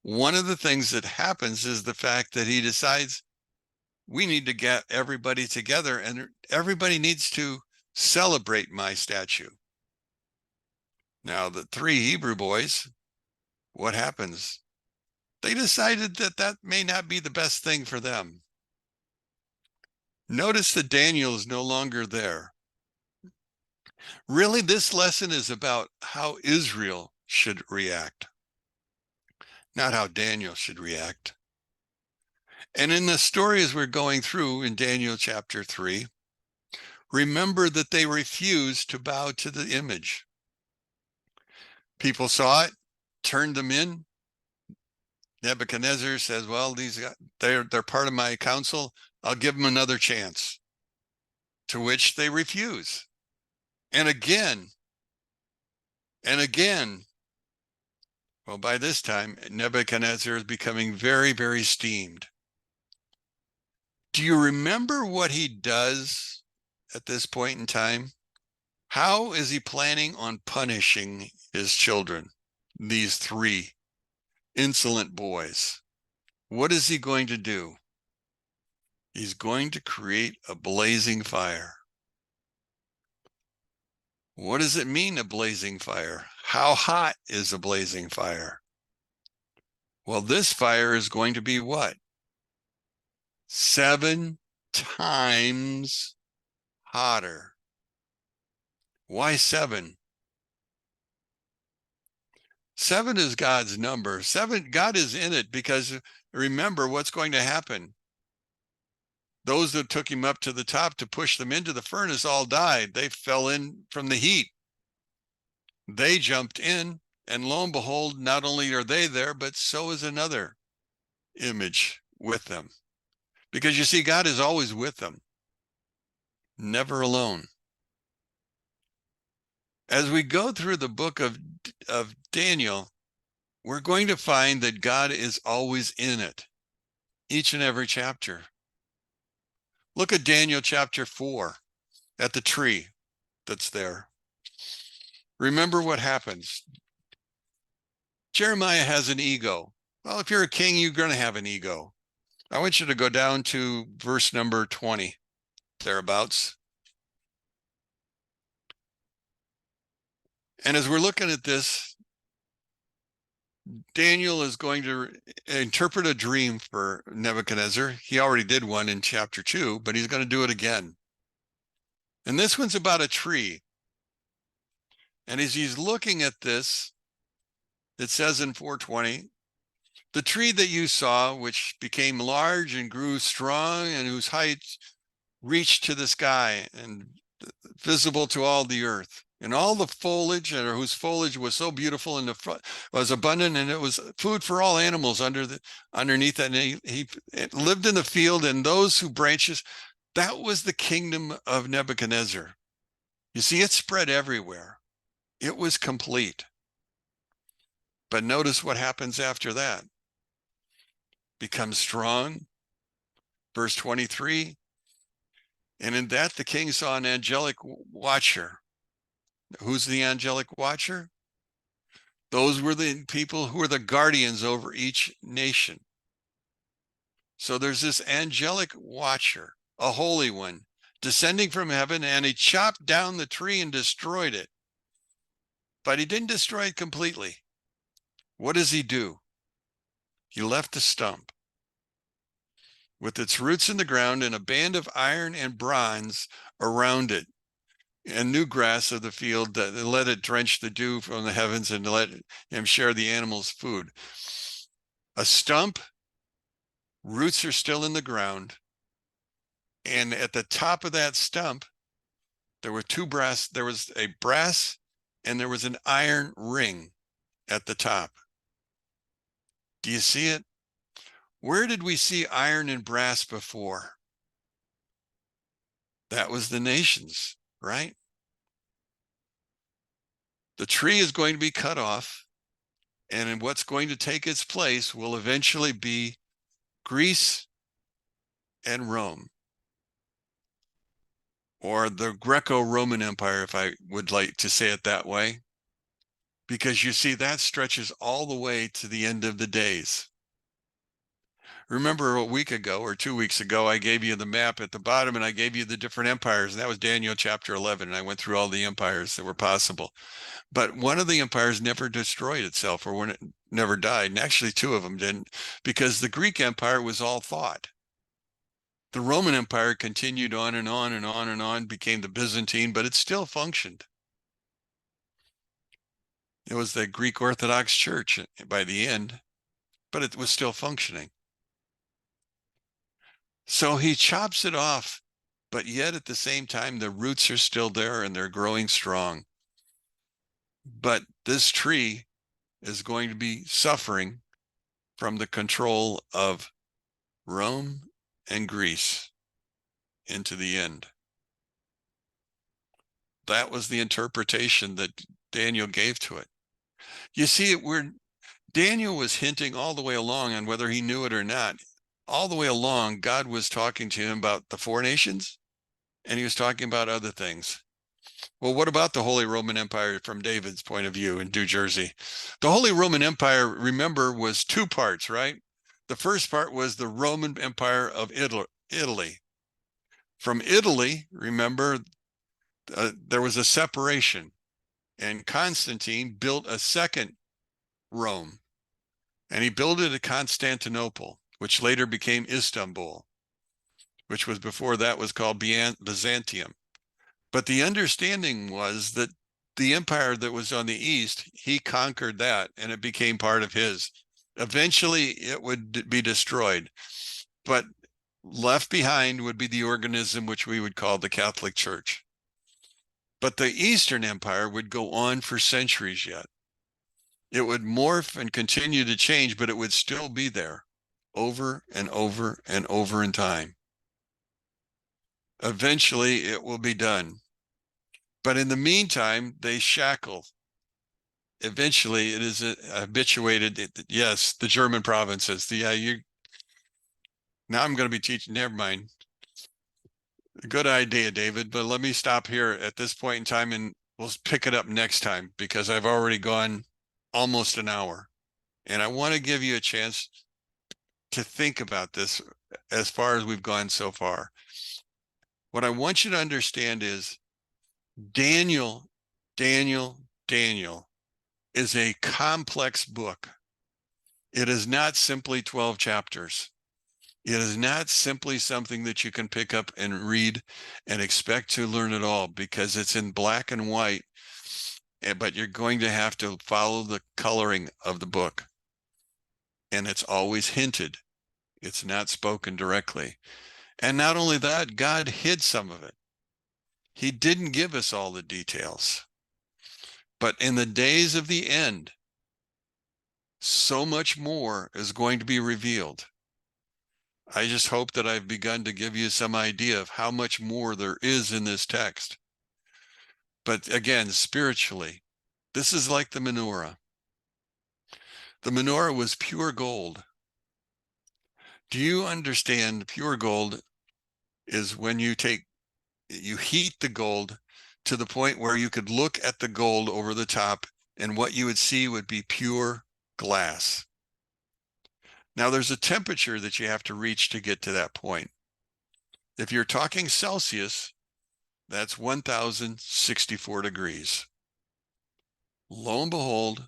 one of the things that happens is the fact that he decides we need to get everybody together, and everybody needs to celebrate my statue. Now, the 3 Hebrew boys, what happens? They decided that that may not be the best thing for them. Notice that Daniel is no longer there. Really, this lesson is about how Israel should react, not how Daniel should react. And in the stories we're going through in Daniel chapter 3, remember that they refused to bow to the image. People saw it, turned them in. Nebuchadnezzar says, well, these guys, they're part of my council. I'll give them another chance. To which they refuse. And again, and again. Well, by this time, Nebuchadnezzar is becoming very, very steamed. Do you remember what he does at this point in time? How is he planning on punishing his children, these three insolent boys? What is he going to do? He's going to create a blazing fire. What does it mean, a blazing fire? How hot is a blazing fire? Well, this fire is going to be what? 7 times hotter. Why 7? 7 is God's number. 7, God is in it, because remember what's going to happen. Those that took him up to the top to push them into the furnace all died. They fell in from the heat. They jumped in, and lo and behold, not only are they there, but so is another image with them. Because you see, God is always with them, never alone. As we go through the book of Daniel, we're going to find that God is always in it, each and every chapter. Look at Daniel chapter 4, at the tree that's there. Remember what happens. Jeremiah has an ego. Well, if you're a king, you're going to have an ego. I want you to go down to verse number 20, thereabouts. And as we're looking at this, Daniel is going to interpret a dream for Nebuchadnezzar. He already did one in chapter 2, but he's going to do it again. And this one's about a tree. And as he's looking at this, it says in 4:20, the tree that you saw, which became large and grew strong, and whose height reached to the sky and visible to all the earth, and all the foliage, and whose foliage was so beautiful and was abundant, and it was food for all animals underneath it. And he lived in the field, and those who branches, that was the kingdom of Nebuchadnezzar. You see, it spread everywhere. It was complete. But notice what happens after that. Becomes strong. Verse 23, and in that the king saw an angelic watcher. Who's the angelic watcher? Those were the people who were the guardians over each nation. So there's this angelic watcher, a holy one, descending from heaven, and he chopped down the tree and destroyed it. But he didn't destroy it completely. What does he do? He left the stump with its roots in the ground and a band of iron and bronze around it, and new grass of the field, that let it drench the dew from the heavens and let him share the animals' food. A stump, roots are still in the ground, and at the top of that stump, there were there was a brass and there was an iron ring at the top. Do you see it? Where did we see iron and brass before? That was the nations, right? The tree is going to be cut off, and what's going to take its place will eventually be Greece and Rome, or the Greco-Roman Empire, if I would like to say it that way, because you see, that stretches all the way to the end of the days. Remember a week ago or 2 weeks ago, I gave you the map at the bottom, and I gave you the different empires, and that was Daniel chapter 11, and I went through all the empires that were possible. But one of the empires never destroyed itself, or when it never died, and actually 2 of them didn't, because the Greek Empire was all thought. The Roman Empire continued on and on and on and on, became the Byzantine, but it still functioned. It was the Greek Orthodox Church by the end, but it was still functioning. So he chops it off, but yet at the same time, the roots are still there and they're growing strong. But this tree is going to be suffering from the control of Rome and Greece into the end. That was the interpretation that Daniel gave to it. You see, Daniel was hinting all the way along, on whether he knew it or not, all the way along, God was talking to him about the four nations, and he was talking about other things. Well, what about the Holy Roman Empire from David's point of view in New Jersey? The Holy Roman Empire, remember, was two parts, right? The first part was the Roman Empire of Italy. From Italy, remember, there was a separation, and Constantine built a second Rome, and he built it at Constantinople, which later became Istanbul, which was before that was called Byzantium. But the understanding was that the empire that was on the east, he conquered that, and it became part of his. Eventually, it would be destroyed, but left behind would be the organism which we would call the Catholic Church. But the Eastern Empire would go on for centuries yet. It would morph and continue to change, but it would still be there over and over and over in time. Eventually, it will be done. But in the meantime, they shackle. Eventually, it is habituated. Yes, the German provinces. Yeah, now I'm going to be teaching. Never mind. Good idea, David. But let me stop here at this point in time, and we'll pick it up next time because I've already gone almost an hour, and I want to give you a chance to think about this as far as we've gone so far. What I want you to understand is Daniel is a complex book. It is not simply 12 chapters. It is not simply something that you can pick up and read and expect to learn it all, because it's in black and white, but you're going to have to follow the coloring of the book. And it's always hinted. It's not spoken directly. And not only that, God hid some of it. He didn't give us all the details. But in the days of the end, so much more is going to be revealed. I just hope that I've begun to give you some idea of how much more there is in this text. But again, spiritually, this is like the menorah. The menorah was pure gold. Do you understand? Pure gold is when you heat the gold to the point where you could look at the gold over the top, and what you would see would be pure glass. Now, there's a temperature that you have to reach to get to that point. If you're talking Celsius, that's 1064 degrees. Lo and behold,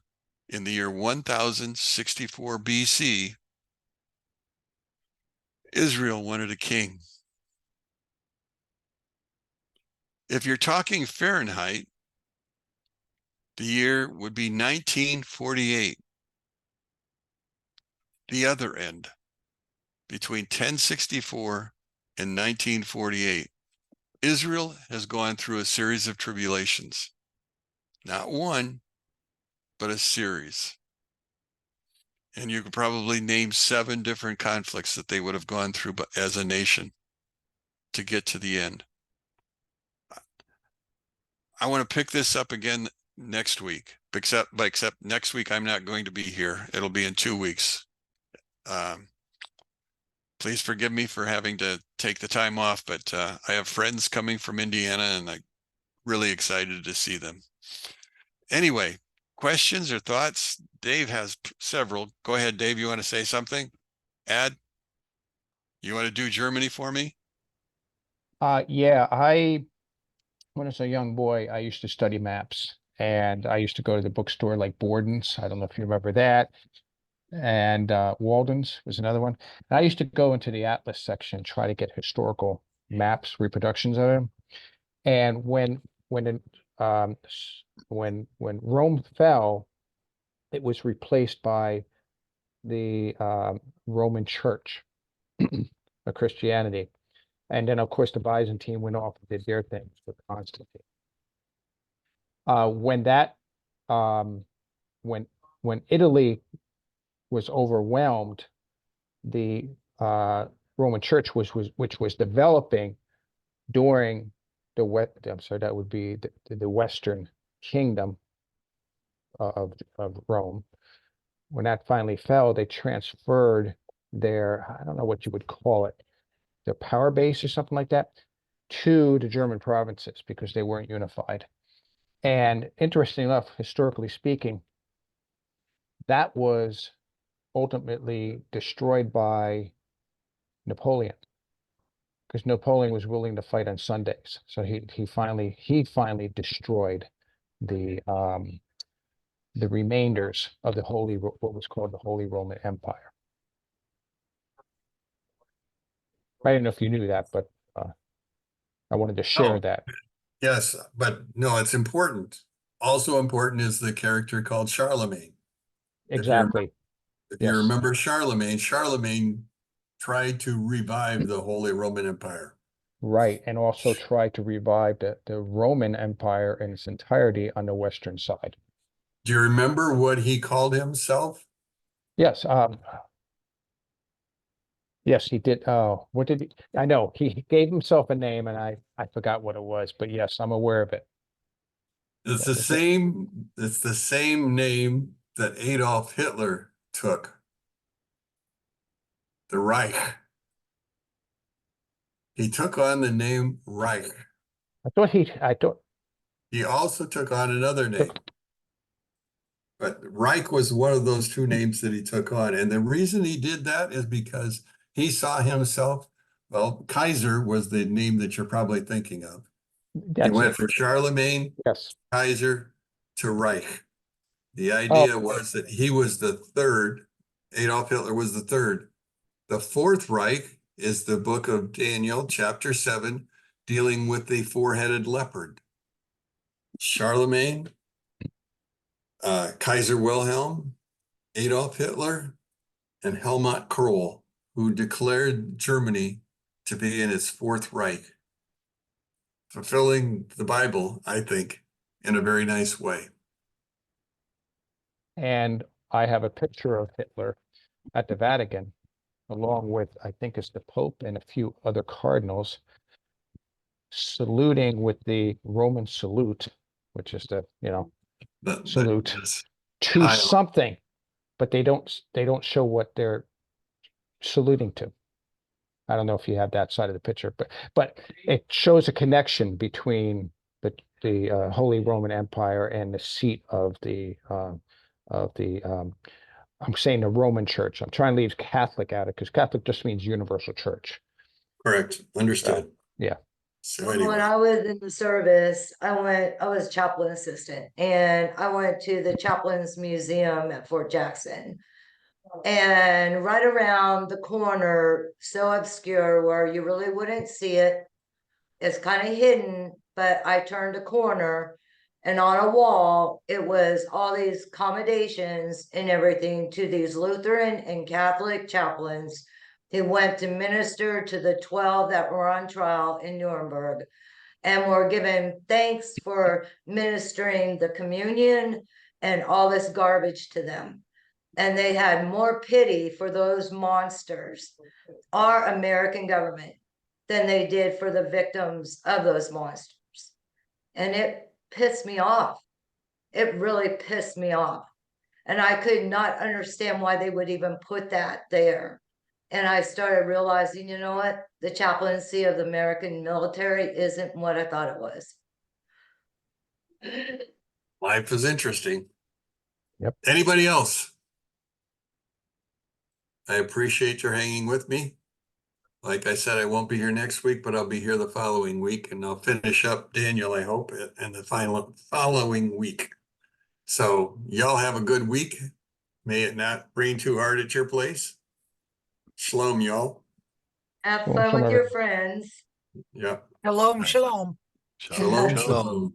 in the year 1064 BC, Israel wanted a king. If you're talking Fahrenheit, the year would be 1948. The other end, between 1064 and 1948, Israel has gone through a series of tribulations. Not one, but a series. And you could probably name 7 different conflicts that they would have gone through as a nation to get to the end. I want to pick this up again next week, except next week I'm not going to be here. It'll be in 2 weeks. Please forgive me for having to take the time off, but I have friends coming from Indiana, and I'm really excited to see them. Anyway, questions or thoughts? Dave has several. Go ahead, Dave. You want to say something? Add? You want to do Germany for me? Yeah, when I was a young boy, I used to study maps, and I used to go to the bookstore like Borden's. I don't know if you remember that. And Walden's was another one. And I used to go into the Atlas section and try to get historical maps, reproductions of them. And when Rome fell, it was replaced by the Roman Church of Christianity. And then, of course, the Byzantine went off and did their things with Constantine. When that, when Italy was overwhelmed, the Roman Church which was developing during I'm sorry, that would be the Western Kingdom of Rome. When that finally fell, they transferred their, I don't know what you would call it, their power base or something like that, to the German provinces because they weren't unified. And interesting enough, historically speaking, that was ultimately destroyed by Napoleon, because Napoleon was willing to fight on Sundays. So he finally destroyed the remainders of the what was called the Holy Roman Empire. I didn't know if you knew that, but I wanted to share Oh. that. Yes, but no, it's important. Also important is the character called Charlemagne. Exactly. If Yes. you remember Charlemagne, Charlemagne tried to revive the Holy Roman Empire. Right. And also try to revive the Roman Empire in its entirety on the western side. Do you remember what he called himself? Yes. Yes, he did. What did he? I know he gave himself a name and I forgot what it was, but yes, I'm aware of it. It's Yeah, it's the same name that Adolf Hitler took. The Reich. He took on the name Reich. I thought, He also took on another name. But Reich was one of those two names that he took on. And the reason he did that is because he saw himself, well, Kaiser was the name that you're probably thinking of. He that's went it. from Charlemagne, Yes. Kaiser to Reich. The idea Oh, was that he was the third, Adolf Hitler was the third. The fourth Reich is the book of Daniel, chapter 7, dealing with the four-headed leopard. Charlemagne, Kaiser Wilhelm, Adolf Hitler, and Helmut Kohl, who declared Germany to be in its Fourth Reich, fulfilling the Bible, I think, in a very nice way. and I have a picture of Hitler at the Vatican, along with, I think it's the Pope and a few other cardinals, saluting with the Roman salute, which is the, salute Yes. to Heil. something, but they don't show what they're saluting to. I don't know if you have that side of the picture, but it shows a connection between the Holy Roman Empire and the seat of the I'm saying the Roman Church. I'm trying to leave Catholic out of it because Catholic just means universal church. Correct. Understood. Yeah. So When anyway, I was in the service, I was chaplain assistant and I went to the chaplains museum at Fort Jackson. And right around the corner, so obscure where you really wouldn't see it, it's kind of hidden, but I turned a corner and on a wall, it was all these commendations and everything to these Lutheran and Catholic chaplains who went to minister to the 12 that were on trial in Nuremberg and were given thanks for ministering the communion and all this garbage to them. And they had more pity for those monsters, our American government, than they did for the victims of those monsters. And it pissed me off. It really pissed me off. And I could not understand why they would even put that there. And I started realizing, you know what? The chaplaincy of the American military isn't what I thought it was. life is interesting. Yep. Anybody else? I appreciate your hanging with me. Like I said, I won't be here next week, but I'll be here the following week and I'll finish up Daniel, I hope, in the following week. So y'all have a good week. May it not rain too hard at your place. Shalom, y'all. Have Well, fun some with of your it- friends. Yeah. Shalom, shalom. Shalom, Shalom. shalom.